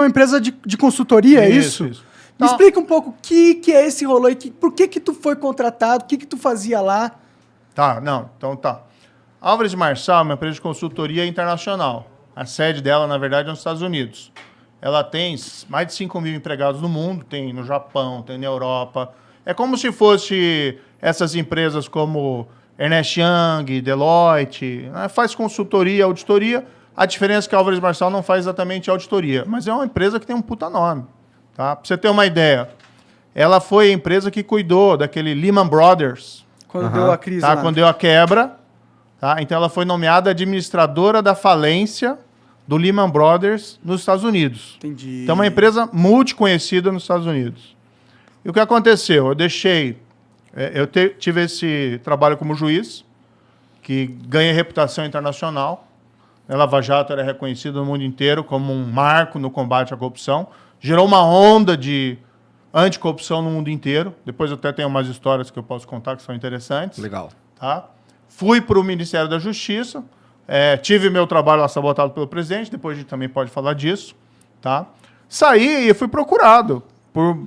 uma empresa de consultoria, é isso? Isso. Me Então, explica um pouco o que é esse rolê, por que tu foi contratado, o que tu fazia lá? tá, não, então tá. Álvares Marçal é uma empresa de consultoria internacional. A sede dela, na verdade, é nos Estados Unidos. Ela tem mais de 5 mil empregados no mundo, tem no Japão, tem na Europa. É como se fosse essas empresas como Ernst Young, Deloitte, né? Faz consultoria, auditoria. A diferença é que a Álvares Marçal não faz exatamente auditoria, mas é uma empresa que tem um puta nome. Tá? Para você ter uma ideia, ela foi a empresa que cuidou daquele Lehman Brothers. Quando deu a crise Tá? lá. Quando deu a quebra. Tá? Então ela foi nomeada administradora da falência do Lehman Brothers nos Estados Unidos. Entendi. Então é uma empresa multiconhecida nos Estados Unidos. E o que aconteceu? Eu deixei... tive esse trabalho como juiz, que ganha reputação internacional. A Lava Jato era reconhecida no mundo inteiro como um marco no combate à corrupção. Gerou uma onda de anticorrupção no mundo inteiro. Depois eu até tenho umas histórias que eu posso contar que são interessantes. Legal. Tá? Fui para o Ministério da Justiça. Tive meu trabalho lá sabotado pelo presidente. Depois a gente também pode falar disso. Tá? Saí e fui procurado.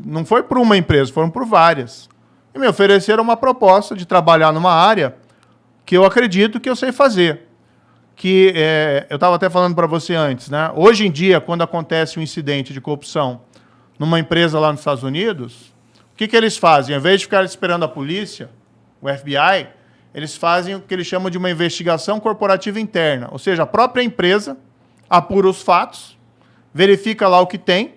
Não foi por uma empresa, foram por várias. E me ofereceram uma proposta de trabalhar numa área que eu acredito que eu sei fazer. Eu estava até falando para você antes, né? Hoje em dia, quando acontece um incidente de corrupção numa empresa lá nos Estados Unidos, o que eles fazem? Ao invés de ficar esperando a polícia, o FBI, eles fazem o que eles chamam de uma investigação corporativa interna. Ou seja, a própria empresa apura os fatos, verifica lá o que tem,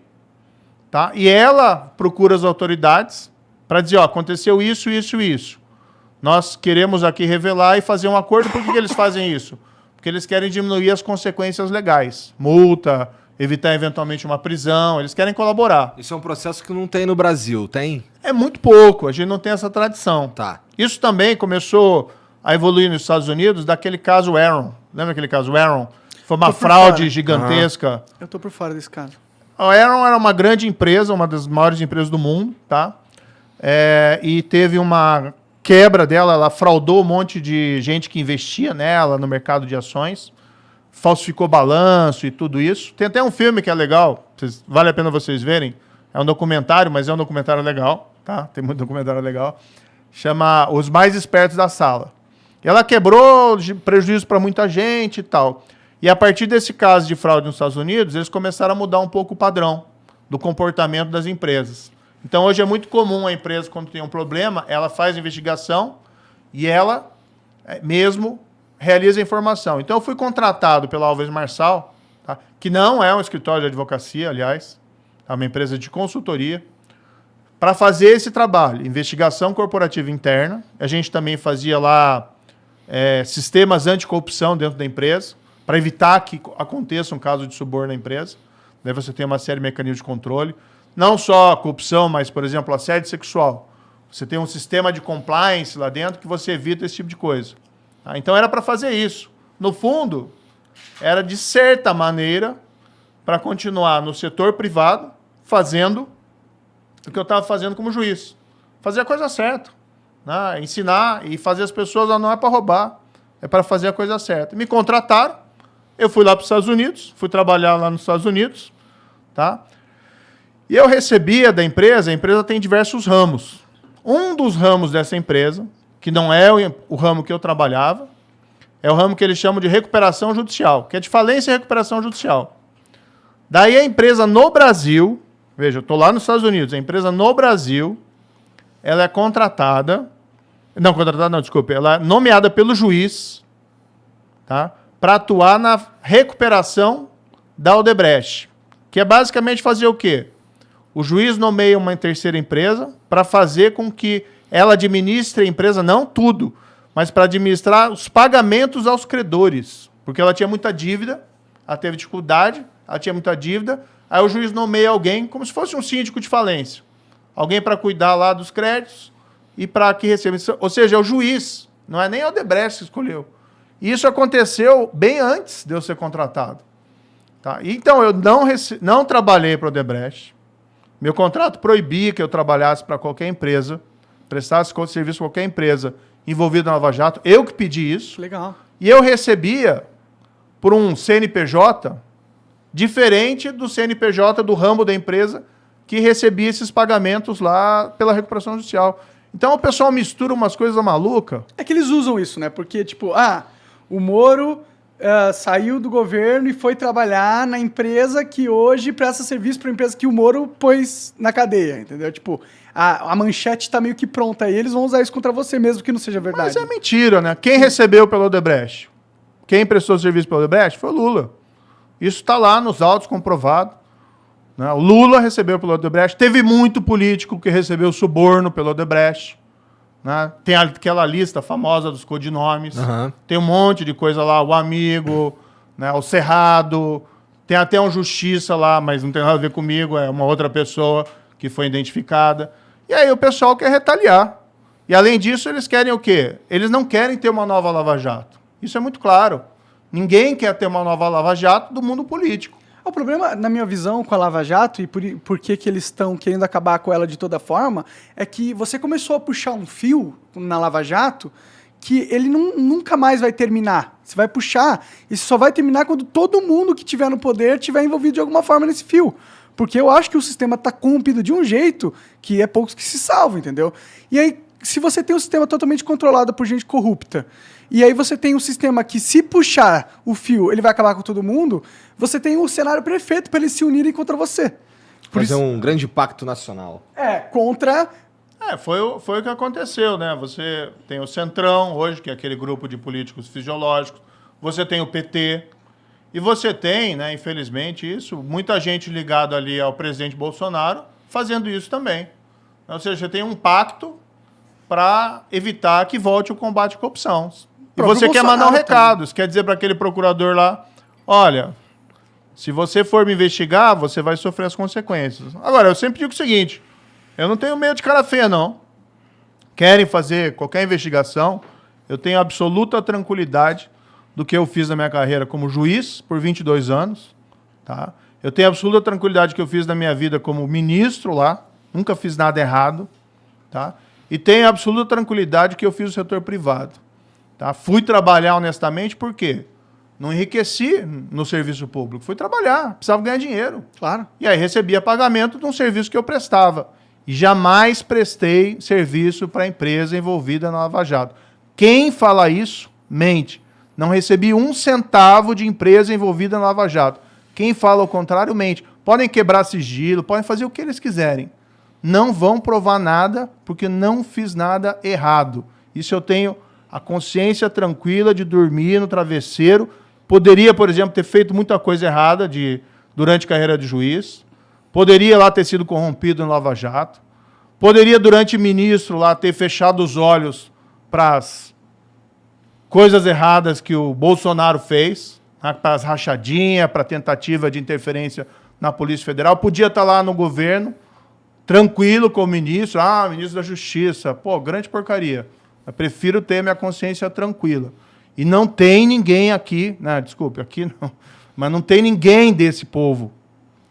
tá? E ela procura as autoridades para dizer, ó, aconteceu isso, isso e isso. Nós queremos aqui revelar e fazer um acordo. Por que eles fazem isso? Porque eles querem diminuir as consequências legais. Multa, evitar eventualmente uma prisão, eles querem colaborar. Isso é um processo que não tem no Brasil, tem? É muito pouco, a gente não tem essa tradição. Tá. Isso também começou a evoluir nos Estados Unidos daquele caso Enron. Lembra aquele caso Enron? Foi uma fraude fora. gigantesca. Eu tô por fora desse caso. A Enron era uma grande empresa, uma das maiores empresas do mundo, tá? E teve uma quebra dela, ela fraudou um monte de gente que investia nela no mercado de ações, falsificou balanço e tudo isso. Tem até um filme que é legal, vale a pena vocês verem. É um documentário, mas é um documentário legal, tá? Tem muito documentário legal. Chama Os Mais Espertos da Sala. E ela quebrou prejuízo para muita gente e tal. E a partir desse caso de fraude nos Estados Unidos, eles começaram a mudar um pouco o padrão do comportamento das empresas. Então, hoje é muito comum a empresa, quando tem um problema, ela faz investigação e ela mesmo realiza a informação. Então, eu fui contratado pela Álvares Marçal, tá? Que não é um escritório de advocacia, aliás, é uma empresa de consultoria, para fazer esse trabalho, investigação corporativa interna. A gente também fazia lá sistemas anticorrupção dentro da empresa, para evitar que aconteça um caso de suborno na empresa. Daí você tem uma série de mecanismos de controle. Não só a corrupção, mas, por exemplo, assédio sexual. Você tem um sistema de compliance lá dentro que você evita esse tipo de coisa. Tá? Então, era para fazer isso. No fundo, era, de certa maneira, para continuar no setor privado, fazendo o que eu estava fazendo como juiz. Fazer a coisa certa. Né? Ensinar e fazer as pessoas, não é para roubar, é para fazer a coisa certa. Me contrataram, eu fui lá para os Estados Unidos, fui trabalhar lá nos Estados Unidos, tá? E eu recebia da empresa, a empresa tem diversos ramos. Um dos ramos dessa empresa, que não é o ramo que eu trabalhava, é o ramo que eles chamam de recuperação judicial, que é de falência e recuperação judicial. Daí a empresa no Brasil, veja, eu estou lá nos Estados Unidos, a empresa no Brasil, ela é ela é nomeada pelo juiz, tá? Para atuar na recuperação da Odebrecht, que é basicamente fazer o quê? O juiz nomeia uma terceira empresa para fazer com que ela administre a empresa, não tudo, mas para administrar os pagamentos aos credores. Porque ela tinha muita dívida, ela teve dificuldade, ela tinha muita dívida, aí o juiz nomeia alguém como se fosse um síndico de falência. Alguém para cuidar lá dos créditos e para que receba. Ou seja, é o juiz, não é nem a Odebrecht que escolheu. Isso aconteceu bem antes de eu ser contratado. Tá? Então, eu não trabalhei para a Odebrecht. Meu contrato proibia que eu trabalhasse para qualquer empresa, prestasse serviço para qualquer empresa envolvida na Lava Jato. Eu que pedi isso. Legal. E eu recebia, por um CNPJ, Diferente do CNPJ, do ramo da empresa, que recebia esses pagamentos lá pela recuperação judicial. Então o pessoal mistura umas coisas malucas. É que eles usam isso, né? Porque, tipo, o Moro saiu do governo e foi trabalhar na empresa que hoje presta serviço para a empresa que o Moro pôs na cadeia, entendeu? Tipo, a manchete tá meio que pronta aí, eles vão usar isso contra você mesmo que não seja verdade. Mas é mentira, né? Quem recebeu pelo Odebrecht? Quem prestou serviço pelo Odebrecht foi o Lula. Isso está lá nos autos comprovado. Né? O Lula recebeu pelo Odebrecht. Teve muito político que recebeu suborno pelo Odebrecht. Né? Tem aquela lista famosa dos codinomes. Uhum. Tem um monte de coisa lá. O Amigo, né? O Cerrado. Tem até um Justiça lá, mas não tem nada a ver comigo. É uma outra pessoa que foi identificada. E aí o pessoal quer retaliar. E além disso, eles querem o quê? Eles não querem ter uma nova Lava Jato. Isso é muito claro. Ninguém quer ter uma nova Lava Jato do mundo político. O problema, na minha visão, com a Lava Jato e por que eles estão querendo acabar com ela de toda forma, é que você começou a puxar um fio na Lava Jato que ele nunca mais vai terminar. Você vai puxar e só vai terminar quando todo mundo que estiver no poder estiver envolvido de alguma forma nesse fio. Porque eu acho que o sistema está corrompido de um jeito que é poucos que se salvam, entendeu? E aí, se você tem um sistema totalmente controlado por gente corrupta, e aí você tem um sistema que, se puxar o fio, ele vai acabar com todo mundo, você tem um cenário perfeito para eles se unirem contra você. Fazer um grande pacto nacional. Contra... Foi o que aconteceu, né? Você tem o Centrão, hoje, que é aquele grupo de políticos fisiológicos. Você tem o PT. E você tem, né, infelizmente, muita gente ligada ali ao presidente Bolsonaro fazendo isso também. Ou seja, você tem um pacto para evitar que volte o combate à corrupção. E você quer mandar um recado. Você quer dizer para aquele procurador lá, olha, se você for me investigar, você vai sofrer as consequências. Agora, eu sempre digo o seguinte, eu não tenho medo de cara feia, não. Querem fazer qualquer investigação, eu tenho absoluta tranquilidade do que eu fiz na minha carreira como juiz por 22 anos. Tá? Eu tenho absoluta tranquilidade do que eu fiz na minha vida como ministro lá, nunca fiz nada errado. Tá? E tenho absoluta tranquilidade que eu fiz o setor privado. Tá? Fui trabalhar honestamente, por quê? Não enriqueci no serviço público. Fui trabalhar, precisava ganhar dinheiro. Claro. E aí recebia pagamento de um serviço que eu prestava. E jamais prestei serviço para a empresa envolvida na Lava Jato. Quem fala isso, mente. Não recebi um centavo de empresa envolvida na Lava Jato. Quem fala o contrário, mente. Podem quebrar sigilo, podem fazer o que eles quiserem. Não vão provar nada, porque não fiz nada errado. Isso eu tenho a consciência tranquila de dormir no travesseiro. Poderia, por exemplo, ter feito muita coisa errada durante a carreira de juiz. Poderia lá ter sido corrompido no Lava Jato. Poderia, durante ministro, lá ter fechado os olhos para as coisas erradas que o Bolsonaro fez, né, para as rachadinhas, para a tentativa de interferência na Polícia Federal. Podia estar lá no governo, tranquilo com o ministro. Ministro da Justiça. Pô, grande porcaria. Eu prefiro ter minha consciência tranquila. E não tem ninguém aqui, né, desculpe, aqui não, mas não tem ninguém desse povo,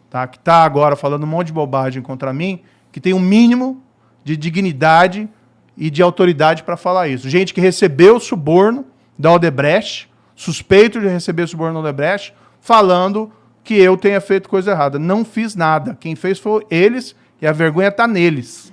tá, que está agora falando um monte de bobagem contra mim, que tem um mínimo de dignidade e de autoridade para falar isso. Gente que recebeu suborno da Odebrecht, suspeito de receber suborno da Odebrecht, falando que eu tenha feito coisa errada. Não fiz nada. Quem fez foi eles e a vergonha está neles.